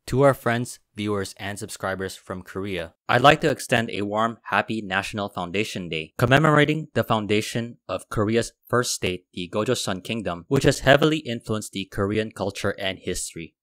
To our friends, viewers, and subscribers from Korea, I'd like to extend a warm, happy National Foundation Day, commemorating the foundation of Korea's first state, the Gojoseon Kingdom, which has heavily influenced the Korean culture and history.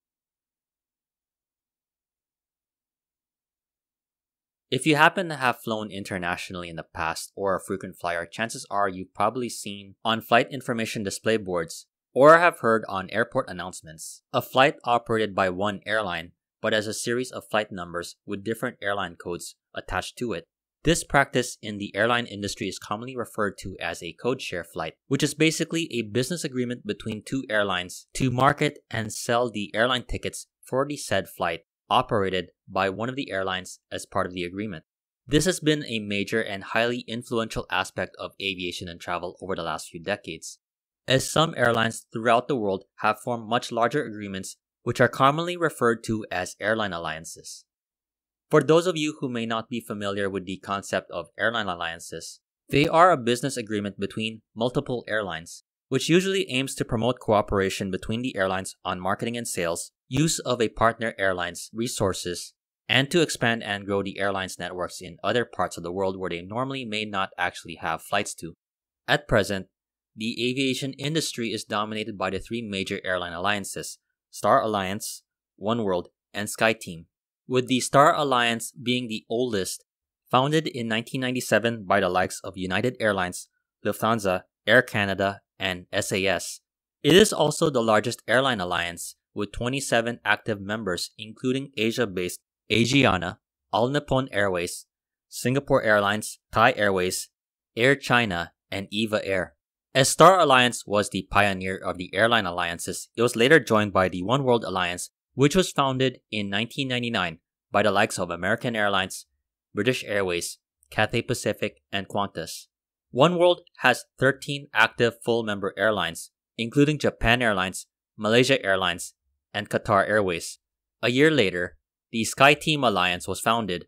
If you happen to have flown internationally in the past or are a frequent flyer, chances are you've probably seen on flight information display boards or have heard on airport announcements a flight operated by one airline but as a series of flight numbers with different airline codes attached to it. This practice in the airline industry is commonly referred to as a code share flight, which is basically a business agreement between two airlines to market and sell the airline tickets for the said flight operated by one of the airlines as part of the agreement. This has been a major and highly influential aspect of aviation and travel over the last few decades, as some airlines throughout the world have formed much larger agreements which are commonly referred to as airline alliances. For those of you who may not be familiar with the concept of airline alliances, they are a business agreement between multiple airlines, which usually aims to promote cooperation between the airlines on marketing and sales, use of a partner airline's resources, and to expand and grow the airline's networks in other parts of the world where they normally may not actually have flights to. At present, the aviation industry is dominated by the three major airline alliances: Star Alliance, Oneworld, and SkyTeam, with the Star Alliance being the oldest, founded in 1997 by the likes of United Airlines, Lufthansa, Air Canada, and SAS. It is also the largest airline alliance, with 27 active members including Asia-based Asiana, All Nippon Airways, Singapore Airlines, Thai Airways, Air China, and EVA Air. As Star Alliance was the pioneer of the airline alliances, it was later joined by the Oneworld Alliance, which was founded in 1999 by the likes of American Airlines, British Airways, Cathay Pacific, and Qantas. Oneworld has 13 active full-member airlines, including Japan Airlines, Malaysia Airlines, and Qatar Airways. A year later, the SkyTeam Alliance was founded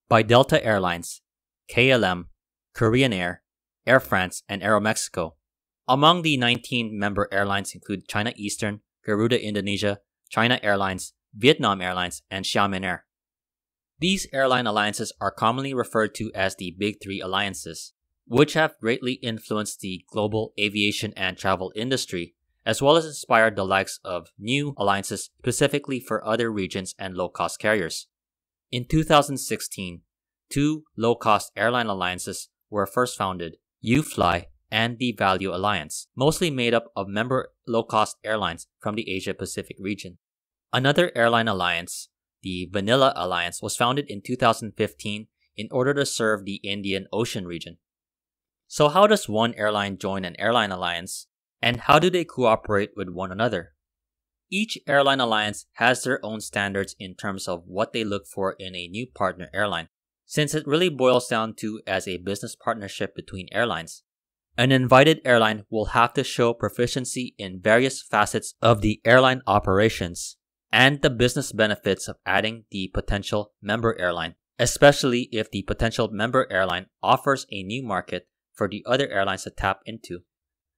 by Delta Airlines, KLM, Korean Air, Air France, and Aeromexico. Among the 19 member airlines include China Eastern, Garuda Indonesia, China Airlines, Vietnam Airlines, and Xiamen Air. These airline alliances are commonly referred to as the Big Three Alliances, which have greatly influenced the global aviation and travel industry, as well as inspired the likes of new alliances specifically for other regions and low-cost carriers. In 2016, two low-cost airline alliances were first founded: UFly and the Value Alliance, mostly made up of member low-cost airlines from the Asia-Pacific region. Another airline alliance, the Vanilla Alliance, was founded in 2015 in order to serve the Indian Ocean region. So how does one airline join an airline alliance, and how do they cooperate with one another? Each airline alliance has their own standards in terms of what they look for in a new partner airline, since it really boils down to as a business partnership between airlines. An invited airline will have to show proficiency in various facets of the airline operations and the business benefits of adding the potential member airline, especially if the potential member airline offers a new market for the other airlines to tap into.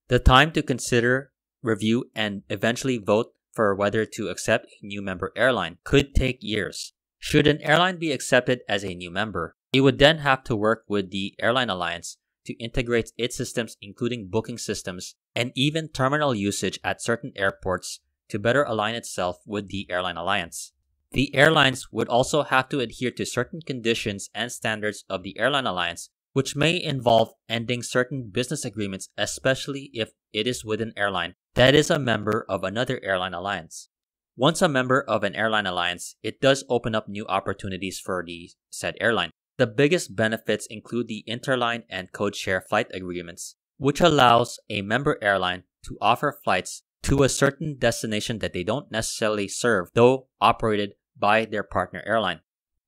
The time to consider, review, and eventually vote for whether to accept a new member airline could take years. Should an airline be accepted as a new member, it would then have to work with the airline alliance to integrate its systems, including booking systems and even terminal usage at certain airports, to better align itself with the airline alliance. The airlines would also have to adhere to certain conditions and standards of the airline alliance, which may involve ending certain business agreements, especially if it is with an airline that is a member of another airline alliance. Once a member of an airline alliance, it does open up new opportunities for the said airline. The biggest benefits include the interline and code share flight agreements, which allows a member airline to offer flights to a certain destination that they don't necessarily serve, though operated by their partner airline.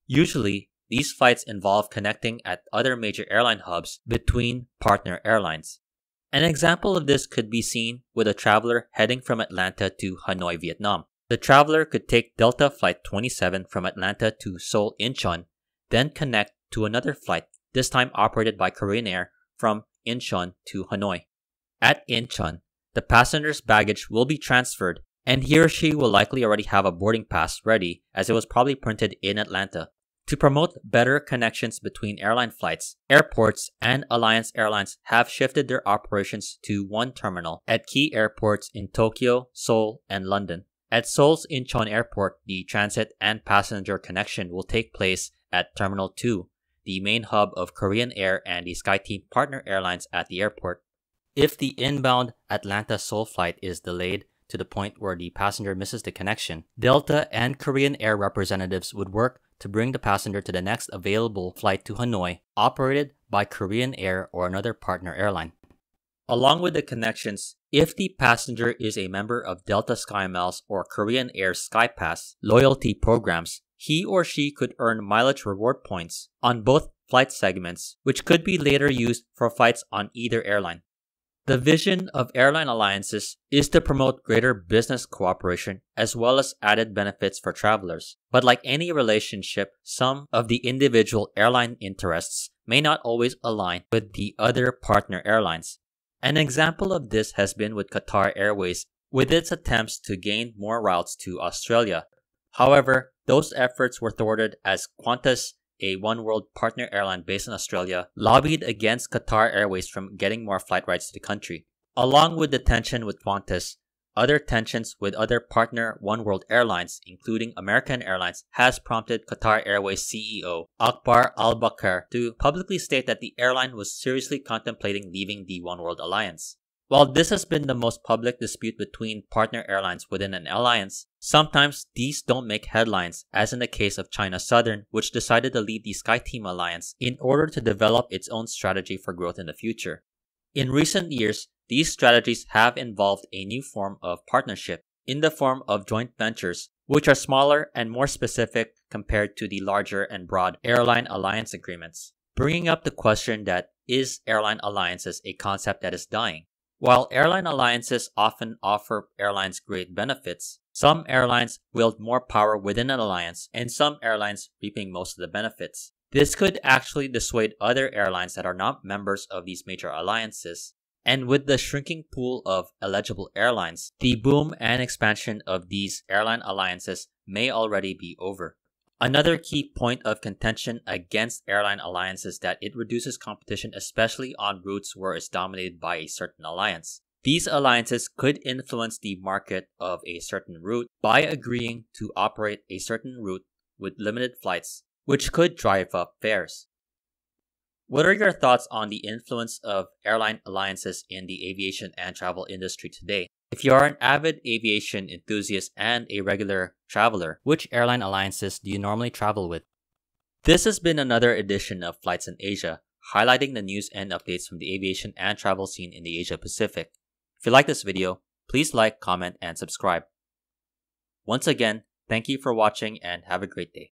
Usually, these flights involve connecting at other major airline hubs between partner airlines. An example of this could be seen with a traveler heading from Atlanta to Hanoi, Vietnam. The traveler could take Delta Flight 27 from Atlanta to Seoul Incheon, then connect to another flight, this time operated by Korean Air, from Incheon to Hanoi. At Incheon, the passenger's baggage will be transferred and he or she will likely already have a boarding pass ready as it was probably printed in Atlanta. To promote better connections between airline flights, airports and Alliance Airlines have shifted their operations to one terminal at key airports in Tokyo, Seoul, and London. At Seoul's Incheon Airport, the transit and passenger connection will take place at Terminal 2, the main hub of Korean Air and the SkyTeam partner airlines at the airport. If the inbound Atlanta-Seoul flight is delayed to the point where the passenger misses the connection, Delta and Korean Air representatives would work to bring the passenger to the next available flight to Hanoi, operated by Korean Air or another partner airline. Along with the connections, if the passenger is a member of Delta SkyMiles or Korean Air SkyPass loyalty programs, he or she could earn mileage reward points on both flight segments, which could be later used for flights on either airline. The vision of Airline Alliances is to promote greater business cooperation as well as added benefits for travelers. But like any relationship, some of the individual airline interests may not always align with the other partner airlines. An example of this has been with Qatar Airways with its attempts to gain more routes to Australia. However, those efforts were thwarted as Qantas, a Oneworld partner airline based in Australia, lobbied against Qatar Airways from getting more flight rights to the country. Along with the tension with Qantas, other tensions with other partner Oneworld airlines, including American Airlines, has prompted Qatar Airways CEO Akbar Al-Bakr to publicly state that the airline was seriously contemplating leaving the Oneworld alliance. While this has been the most public dispute between partner airlines within an alliance, sometimes these don't make headlines, as in the case of China Southern, which decided to leave the SkyTeam alliance in order to develop its own strategy for growth in the future. In recent years, these strategies have involved a new form of partnership in the form of joint ventures, which are smaller and more specific compared to the larger and broad airline alliance agreements, bringing up the question that is airline alliances a concept that is dying? While airline alliances often offer airlines great benefits, some airlines wield more power within an alliance and some airlines reaping most of the benefits. This could actually dissuade other airlines that are not members of these major alliances. And with the shrinking pool of eligible airlines, the boom and expansion of these airline alliances may already be over. Another key point of contention against airline alliances is that it reduces competition, especially on routes where it's dominated by a certain alliance. These alliances could influence the market of a certain route by agreeing to operate a certain route with limited flights, which could drive up fares. What are your thoughts on the influence of airline alliances in the aviation and travel industry today? If you are an avid aviation enthusiast and a regular traveler, which airline alliances do you normally travel with? This has been another edition of Flights in Asia, highlighting the news and updates from the aviation and travel scene in the Asia Pacific. If you like this video, please like, comment, and subscribe. Once again, thank you for watching and have a great day.